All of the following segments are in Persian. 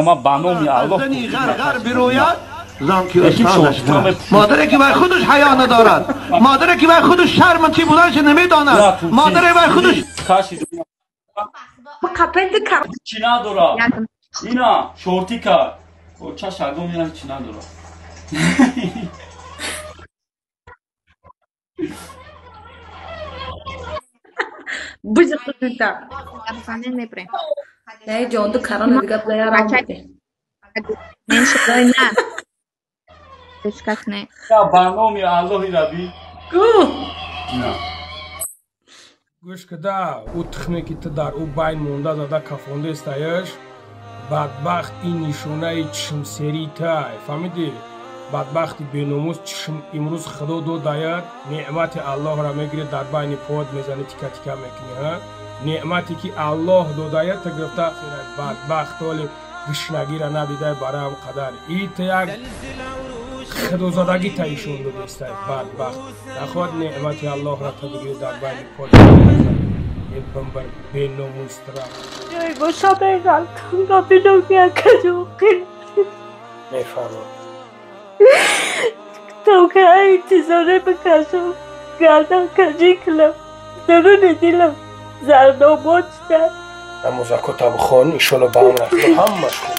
ما بانومی الله زنی غرغر بروید زانکی استادش مادری که بر خودش حیا ندارد، مادری که بر خودش شرم چی بودنش نمیداند، مادری بر خودش کاشی چی نداره اینا شورتی کرد چه شگم اینا چی نداره Bıcık kızında. Sen ne bre? Ne jondu karan edip layar Ne şurada ne? Dışkat ne? ya بانومی الله ربی Gu. گوش کدا او تخمی که تا در او بین مونده زده کفونده استایش بدبخت این نشونه چشم سری تای فهمیدی بدبختی بیناموز چشم امروز خدا دو داید نعمت الله را میگیره در بین پود میزنه تیکه تیکه میکنه نعمتی که الله دو داید تا گرفته بدبخت ولی گشنگی را ندیده برای هم قدر ای تا یک خدوزادگی تایشون دو دسته بدبخت نخواد نعمت الله را تا بگیره در بین پود این بمبر بیناموز را Ay boşa begal. Kanka bilmiyorum ki çocuk. میفهمم تو که انتظاره بکشم گردن کجی کلم درون دیلم زردا بچته نموزه کتاب خون ایشونو به هم رفته همش خون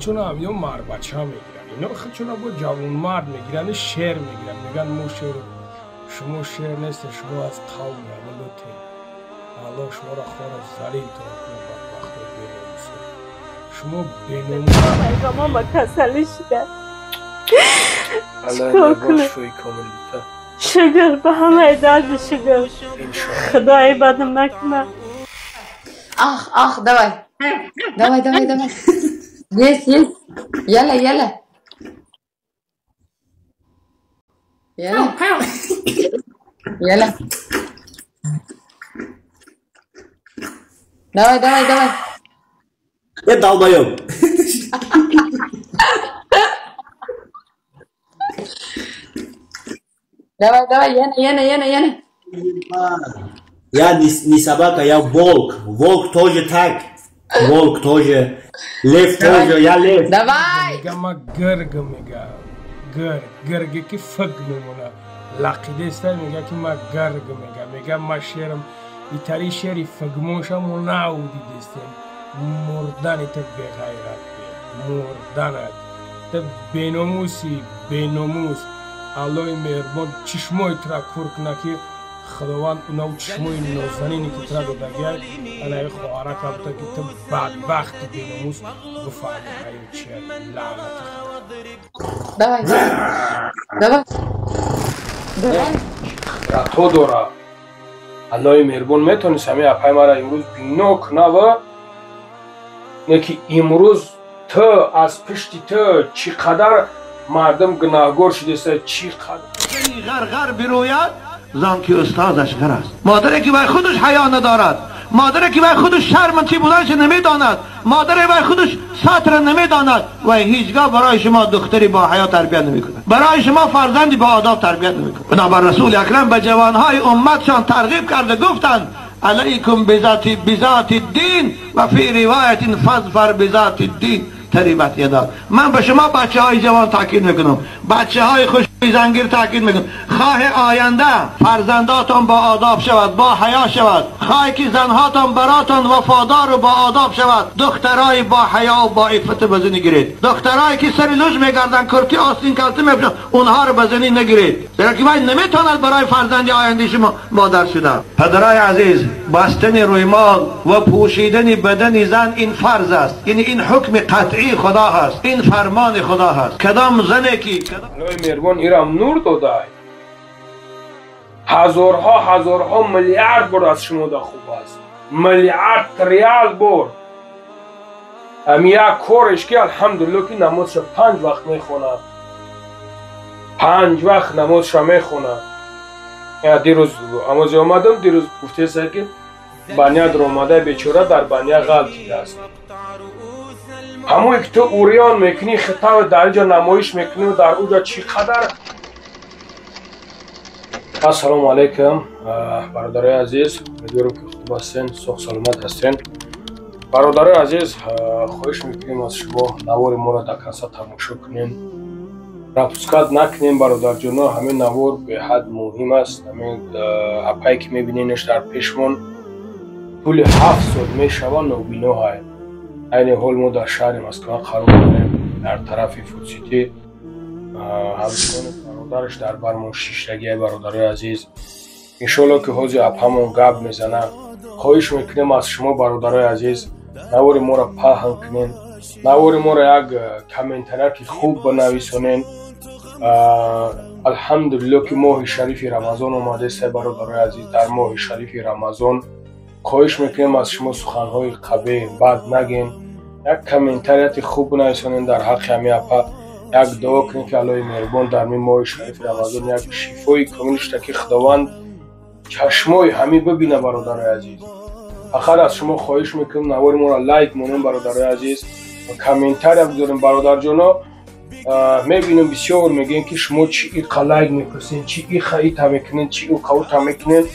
خودشون یا مرد بچه ها میگیرن اینا خودشون با جوان مرد میگیرن شعر میگیرن میگن مو شعر شما شعر نیست شما از قوم عملوته الله شما را خور زلیل تو کنه بدبخت و بیناموسه شما بیناموسه Ama kasali şide الله نباش شوی کامل بیتا شگر به همه اداد شگر خدای بدم نکنه اخ давай давай есть يلا يلا давай یه دالبایوم давай yana Я не собака, я волк. Волк тоже так. Волк тоже. Лев тоже, я лев. давай میگم ما گرگ میگم گرگی که فگ میمونه لقیده است میگه که ما گرگ میگم ما شیرم ایتری شیری فگموشم و ناودی دستیم مردن تا بغیرت مردنت تا بیناموس الله مهربان چشمای ترا کرک نکی خداوند اونو چشمای نازنینی که ترا دادگه الهی خواهره کبتا که تو بدبخت بیناموس بفهمی هایو چیه لعنت давай را تو دورا الله مهربان میتونست همه اپای مرا امروز بینو کنه و نکی امروز تو از پشتی تو چقدر مردم گناهگار شده است چقدر زنی غرغر بروید زانکی استادش غر است مادری که بر خودش حیا ندارد مادری که بر خودش شرم چی بودنش نمیداند مادری بر خودش سطر نمیداند و هیچگاه برای شما دختری با حیا تربیت نمیکنه برای شما فرزندی با آداب تربیت نمیکنه بنابر رسول اکرم به جوانهای امتشان ترغیب کرده گفتند علیکم بذات الدین و فی روایت فظفر بذات الدین تریبت یدا من به شما بچه های جوان تاکید میکنم بچه های خوش زنگیر تاکید میکنم خواه آینده فرزنداتان با آداب شود با حیا شود خواه که زنهاتان براتان وفادار و با آداب شود دخترای با حیا و با عفت بزنی گیرید دخترای که سر لوج میگردن کرتی آستین کلته میپشن اونها رو بزنی نگیرید زیرا که باید نمیتواند برای فرزند آینده شما مادر شده پدرای عزیز بستن رویمال و پوشیدن بدن زن این فرض است یعنی این حکم قطعی خدا هست این فرمان خدا هست کدام زنی که الله مهربان ایرام نور داده هزارها میلیارد برد از شما دا خوب است میلیارد ریال برد امی یک کارش که الحمدلله که نمازش 5 وقت میخونه. 5 وقت نمازش میخونه. دیروز امازی آمدم، دیروز گفته است که بنیاد رو آمده بیچاره در بنیاد غلط دیده است. همون که تو اوریان میکنی خطاب در اینجا نمایش میکنی و در اونجا چقدر. السلام علیکم برادرای عزیز، امیدوارم که خوب هستین، صحت سلامت هستین. برادرای عزیز، خواهش میکنیم از شما نوار ما را در کنسا تماشا کنین، رپسکت نکنین برادر جانا. همین نوار به حد مهم است. همین اپایی که میبینینش در پیشمون طول 7 سال میشوه نوبینا های. این حال ما در شهر مسکن قرار داریم، در طرف فوتسیتی. همچنان برادرش در برمون شیشتگی. برادرای عزیز انشالله که حوزی اپامون گب میزنه. خواهش میکنیم از شما برادرای عزیز نوار ما را پاهن کنین، نوار ما را یک کامنتری خوب بنویسونین. الحمدلله که ماه شریف رمضان آمده است برادرای عزیز. در ماه شریف رمضان خواهش میکنیم از شما سخنهای قبیح بد نگین، یک کامنتری خوب بنویسونین در حق همین اپا. یک دعا کنین که الله مهربان در این ماه شریف رمضان یک شفای کاملش که خداوند چشمای همه ببینه برادرای عزیز. آخر از شما خواهش میکنم نوار ما را لایک مونیم برادرای عزیز و کامنتری بذارین برادر جانا. میبینم بسیار میگین که شما چی ای لایک میپرسین، چی ای خیلی میکنین، چی او قوت میکنین.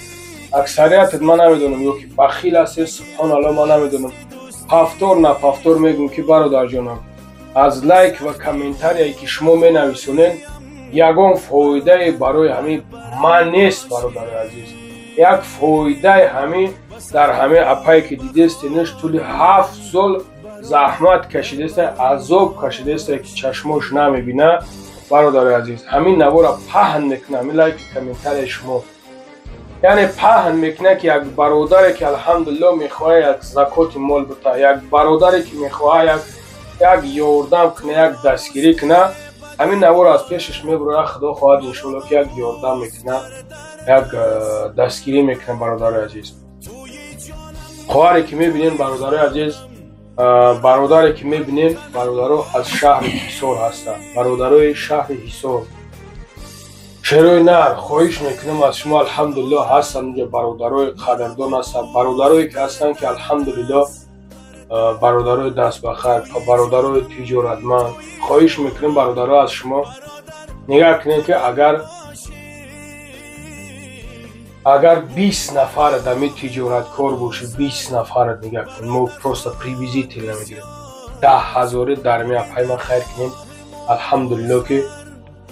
اکثریت من نمیدونم یا که بخیل هستین سبحان الله من نمیدونم. پفتور نه پفتور میگم که برادر جانا از لایک و کامنتری که شما مینویسونین یگان فایده برای همین من نیست برادر عزیز. یک فایده همین در همه اپایی که دیده استینش طول 7 سال زحمت کشیده است، عذاب کشیده است که چشماش نمیبینه برادر عزیز. همین نوارا پهن میکنه، همین لایک کامنتری شما یعنی پهن میکنه که یک برادری که الحمدلله میخواه یک زکات مال بده، یک برادری که میخواه یک یاردم کنه، یک دستگیری کنه، همین نوار از پیشش میبره. خدا خواهد انشالله که یک یاردم میکنه، یک دستگیری میکنه برادر عزیز. خواهری که میبینین برادر عزیز، برادری که میبینین برادرها از شهر حصار هستن، برادرای شهر حصار شهرهای نر. خواهش میکنم از شما الحمدلله هستن اینجا برادرای قدردان هستن، برادرایی که هستن که الحمدلله برادرای دست بخیر، برادرای تجارتمند. خواهش میکنم برادرها از شما نگاه کنین که اگر 20 نفر دمی تجارتکار باشه، 20 نفر نگاه کنین، ما پروستا پریویزیتی نمیگیریم. 10,000 در می اپای من خیر کنین. الحمدلله که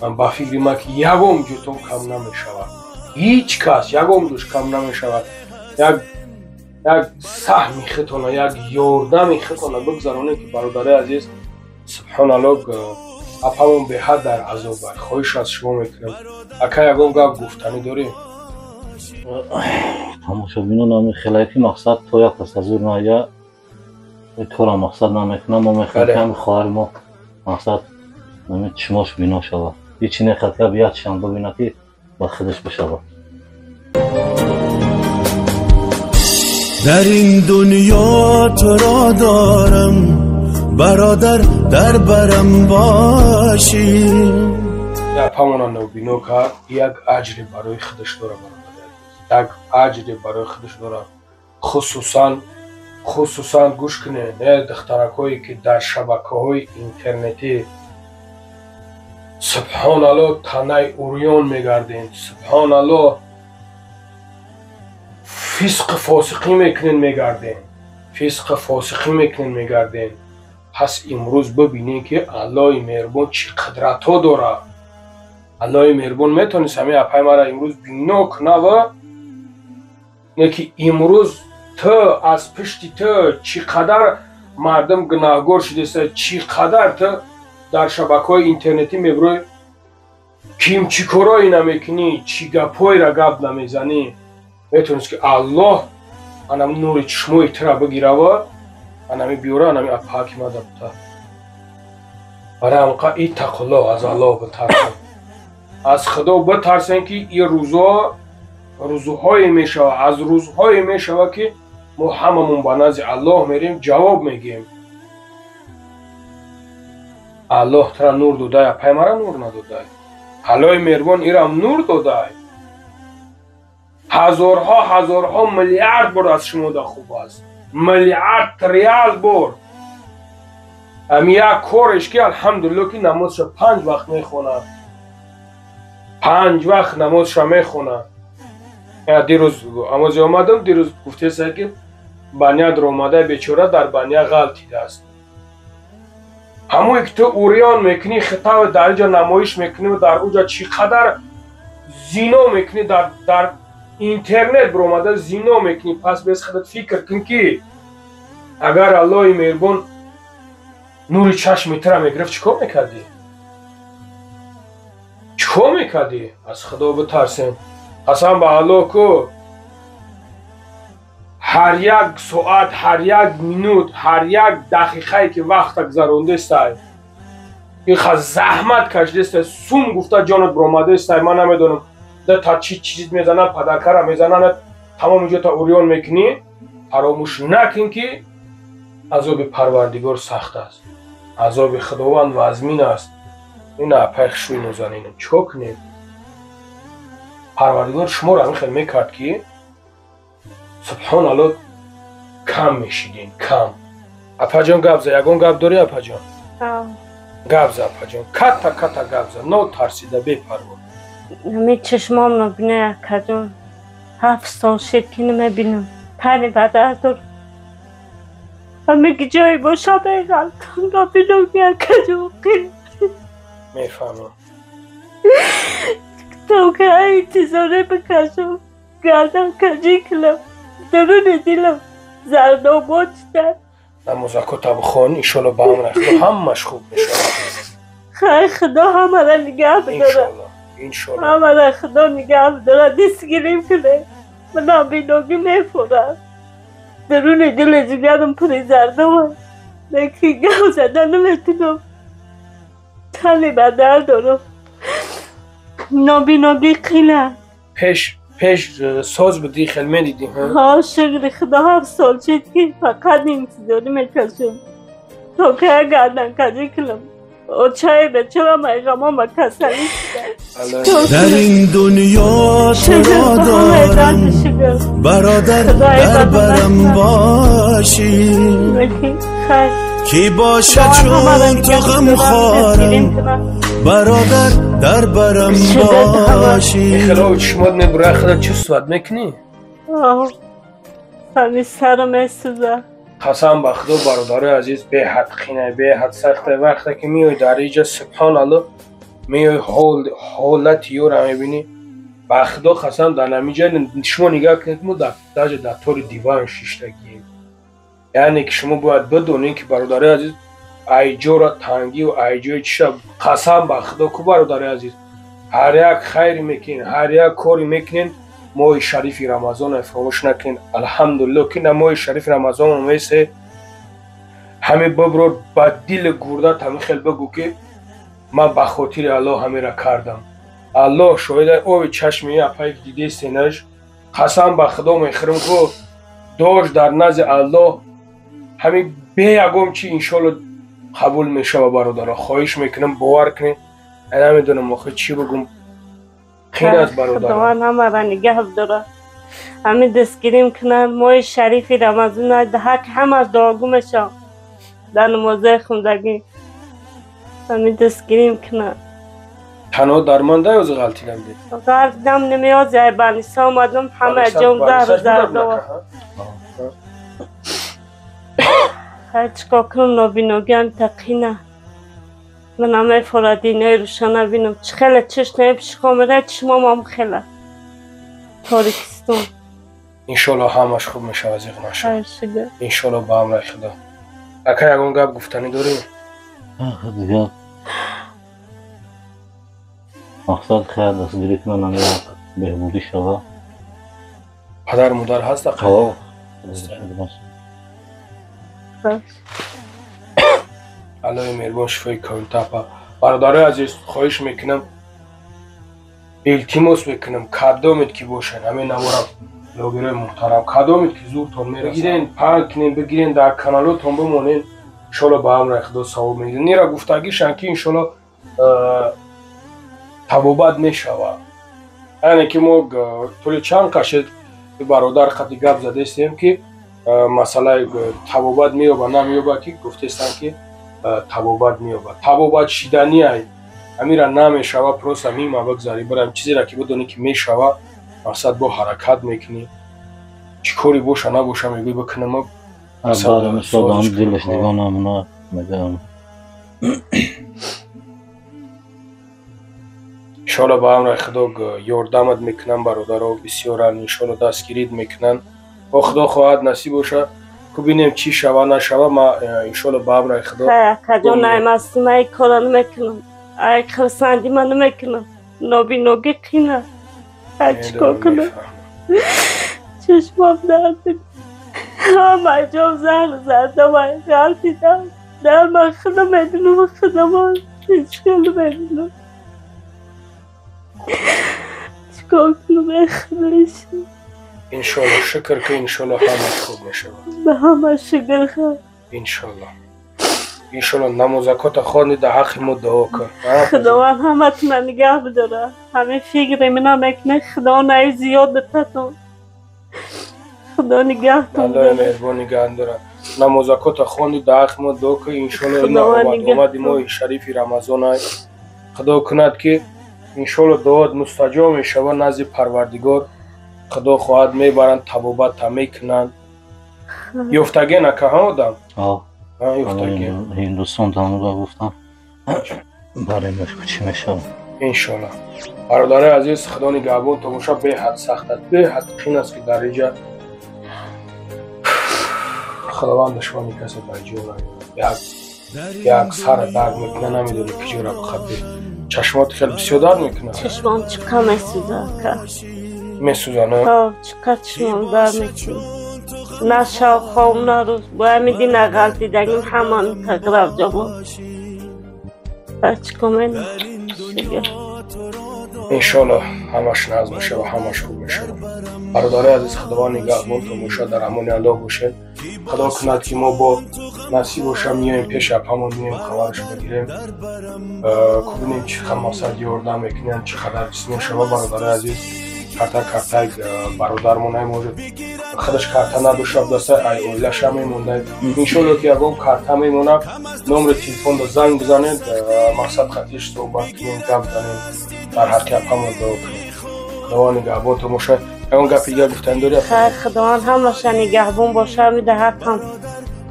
من با فکر ما که یکم جوتون کم نمیشود، هیچ کس یکم دوش کم نمیشود. یک سهمی خطانه، یک یاردمی خطانه بگذارونه که برادر عزیز سبحان الله اپامون به حد در عذاب بر. خواهش از شما میکنم اکا یکم گفت گفتنی داریم. تماشابینان همین خیلی که مقصد تو یک تصور نایه کارا مقصد نمیکنم. ما میخوایم که همین خواهر ما مقصد نمید چشماش بینا شود، هیچی نخواد که بیاد شم ببینه که با خودش بشود. در این دنیا تو را دارم برادر، در برم باشی. در پامون نوبینو کرد یک اجری برای خودش داره برادر، یک اجری برای خودش داره. خصوصا گوش کنه نه دخترکایی که در شبکه‌های اینترنتی سبحان الله تنه اوریان میگردین، سبحان الله فسق فاسقی میکنین میگردین، فسق فاسقی میکنین میگردین. پس امروز ببینین که الله مهربان چی قدرت ها داره. الله مهربان میتونست همه اپای ما را امروز بینا کنه و نه که امروز تو از پشت تو چقدر مردم گناهگار شده است، چقدر تو در شبکه‌های اینترنتی میبروی کیم چی کارایی نمیکنی، چی گپای را گپ نمیزنی. میتونست که الله انم نور چشمای تو را بگیره و انمی بیاره انمی اپاکی ما دبتا. برای همقا ایتق الله، از الله بترسن، از خدا بترسن که این روزهای میشوه، از روزهای میشوه که ما هممون با نزد الله میریم جواب میگیم. الله ترا نور داده پیمارا نور نداده الله مهربان ایرام نور داده هزارها میلیارد بار از شما دا خوب است میلیارد تریال بار امی یک کارش که الحمدلله که نمازش 5 وقت میخونه 5 وقت نمازش میخونه دیروز امازی آمدم دیروز گفته سه که بنیاد رو آمده بیچاره در بنیا غلطیده است همون که تو اوریان میکنی خطاب در اینجا نمایش میکنی و در اونجا چقدر زینا میکنی در اینترنت بر آمده زینا میکنی پس بیس خودت فکر کن که اگر الله مهربان نور چشم ترا میگرفت چیکار میکردی؟ چیکار میکردی؟ از خدا بترسیم قسم به الله که هر یک ساعت هر یک منوت هر یک دقیقه که وقت گذرانده است این زحمت کشیده است سوم گفته جانت برآمده است من نمیدونم تا چی چیز میزنن پدرکر میزنن تمام اینجا تا اوریان میکنی فراموش نکن که عذاب پروردگار سخت است عذاب خداوند وزمین است این اپیخ شوی نزنینم چیکار کنید پروردگار شما رو خیلی میکرد که سبحان الله کم میشیدین کم اپا جان گپ زد یگان گپ داری اپا جان گپ زد اپا جان کتا گپ زد نو ترسیده بی پروا نمی چشمام نبینه اکا جان 7 سال شد که نمیبینم تنی بدر دار همه جایی باشه بیغل کن نبینم اکا جان میفهمم تو که انتظاره بکشم گردن کجی کلم درون دیلم زردآباد شد نمازه کتاب خون ایشالا با هم رخت همش خوب میشه خیلی خدا همه را نگه بداره انشالله همه را خدا نگه بداره دست گیریم کنه من نابیناگی میفورم درون دل جگرم پری زردآباد نکی گو زده نمیتونم تنی بدر دارم نابیناگی خیلی پیش ساز بودی خیلی میدیدیم ها شکر خدا 7 سال شد که فقط انتظاری میکشم تا که گردن کجی کنم و چای بچه و میغمان و کسلی شده در این دنیا تو را دارم برادر در برم باشی کی باشه چون تو غم خوارم برادر در برم باشی خیلی چشمات نبره خدا چه سواد میکنی؟ همین سرم میسوزه قسم به خدا برادر عزیز به حد خینه به حد سخته وقتی که میای در اینجا سبحان الله میای حالت یو را میبینی به خدا قسم در نمیجا شما نگاه کنید ما در طور دیوان شیشتگیم یعنی که شما باید بدونید که برادر عزیز ایجا را تنگی و ایجای چیشه قسم به خدا که برادر عزیز هر یک خیری میکنین هر یک کاری میکنین ماه شریف رمضان فراموش نکنین الحمدلله که ماه شریف رمضان میسه همه ببرو با دل گردت همه خیلی بگو که من به خاطر الله همه را کردم الله شاید او چشمی اپایی که دیده سینش قسم به خدا میخرم که داشت در نزد الله همه به یکم چی انشالله قبول میشه و برادر خواهش میکنم باور کنین نمیدونم آخه چی بگم خیلی از برادر خدا همه را نگه داره همه دستگیریم کنن ماه شریف رمضان ده حق هم از دعاگو میشه در نمازه خوندگی همه دستگیریم کنن تنها درمانده یا غلطی نمیدید؟ غلطم نمیاد زیر بانیسا آمدم همه جام زهر زرده هرچ که کنم نابیناگی تقینه من همه فرادینه روشنه بینم چه خیلی چشت نمیپش کامره چشمام هم خیلی تاریکستون انشالله همش خوب میشه از ایغ نشه انشالله با هم رای خدا اکا یکون گفت گفتنی داریم؟ دیگه مقصد خیلی دستگیری کنن همه بهبودی شده پدر مادر هست اقا؟ الله مهربان شفای کن تپا برادر عزیز خواهش میکنم التماس میکنم کدامت که باشن همه نوارم لاگرای محترم کدامت که زورتون میرسن بگیرین پنگ کنین بگیرین در کانالاتون بمونین انشالله به امر خدا ثواب میده. نیرا گفتگیشن که انشالله تبابت میشوه. یعنی که ما طول چند کشید برادر خطی گپ زده استیم که مسئله تبابت میوبه نمیوبه که گفته استن که تبابت میوبه. تبابت شیدنی های امیره نمیشوه پروس همین ما بگذاری برم چیزی را که بدونی که میشوه مقصد با حرکت میکنی چی کاری باشه نباشه میگوی بکنم بعد مثل آدم دلش دیگه نمونه میگم انشالله به امر خدا یاردمت میکنن برادرها بسیارن انشالله دستگیریت میکنن با خدا خواهد نصیب باشه که بینیم چی شوه نشوه ما انشالله به امر خدا کجا نمیستیم ای کارا نمیکنم ای خرسندی من نمیکنم نابی نوگی قینه ای چیکار کنم چشمام درد همه جا زرده و غلطی در من خدا میدونم خدا هیچ کل میدونم چیکار کنم ای خدایش انشالله شکر که انشالله همه خوب میشه به همه شکر خواهد انشالله انشالله نمازکات خوانی در حق ما دعا کن خداوند همه تونه نگه بداره همه فکر ایمنا میکنه خدا نهی زیاد بتتون خدا نگه تون الله مهربان نگه داره نمازکات خوانی در حق ما دعا کن انشالله اومد ما شریف رمضان های خدا کند که انشالله دعات مستجاب میشه و نزد پروردگار خدا خواهد میبرند تبابت میکنند یفتگی نکه ها آدم یفتگی هندوستان تانو گفتم برای مشکل چی میشه انشالله برادر عزیز خدا نگهبان تماشا به حد سخت است به حد قین است که در اینجا خداوند دشمنی کسی بر جون یک سر درد میکنه نمیدونه که جورا بخواد چشمات خیلی بسیار درد میکنه چشمان چکا میسوزه میسوزه نه؟ ها چکا چشمان درد میکنه نه شب خواب نه روز باید میدی نه غلطی دگیم همان تقرب جا چکا مینه انشالله همش نظم میشه و همش خوب میشه برادر عزیز خداوند نگهبان تماشا در امان الله باشه خدا کند که ما با نصیب باشه میایم پیش اپامون میایم خبرش بگیریم ببینیم چی خماسد یاردم میکنن چی خبر چیز میشه و برادر عزیز کرتا برادرمون های موجود خودش کرتا نداشته دسته ای اولش هم میمونده انشالله که اگه کرتا میمونه نمر تلفن رو زنگ بزنید مقصد خطیش صحبت کنیم گپ بزنیم در حق اپامون دعا کنیم خداوند نگهبان تماشا اون گپ دیگه گفتن داری خیر خداوند همشه نگهبان باشه میده حقم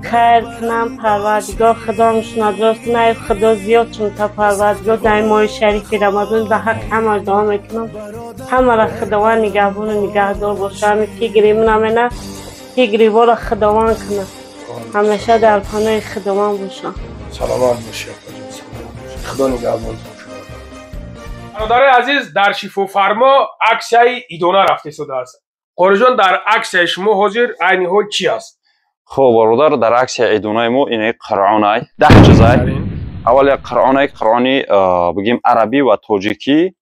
خیر کنم پروردگار خدا مشون درست نه خدا زیاد چون تا پروردگار در ماه شریف رمضان به حق همه دعا میکنم همه را خداوند نگهبان و نگهدار باشه همه فکری منم نه فکری والا خداوند کنه همیشه در پناه خداوند باشه سلامت باشه خدا نگهبان باشه برادر عزیز در شفا فرما عکس ایدونه رفته شده است قاری جان در عکس شما حاضر عین حال چی است خب برادر در عکس ایدونه ما این قرآن 10 چیزای اول قرآنی بگیم عربی و تاجیکی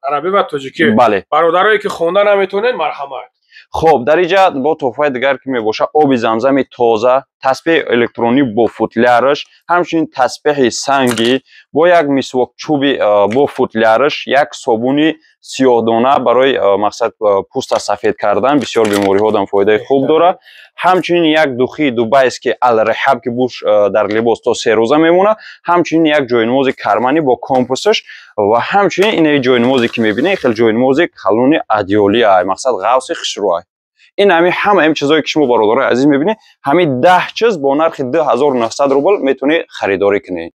بله برادرایی که خوندن نمیتونن مرحمت خب در اینجا با تحفه دیگر که میباشه آب زمزم تازه تسبیح الکترونی با فوتلیارش همچنین تسبیح سنگی با یک مسواک چوبی با فوتلیارش یک صابونی سیاه‌دانه برای مقصد پوست سفید کردن بسیار بیماری ها فایده خوب داره همچنین یک دوخی دوبه است که الرحب که بوش در لباس تا 3 روزه میمونه همچنین یک جوینماز کرمانی با کامپوسش و همچنین این جوینمازی که میبینه خیلی جوینماز کلون ادیالی است مقصد غوث خشروای این همه چیزایی که شما برادر عزیز میبینید همین 10 چیز با نرخ 2900 روبل میتونی خریداری کنی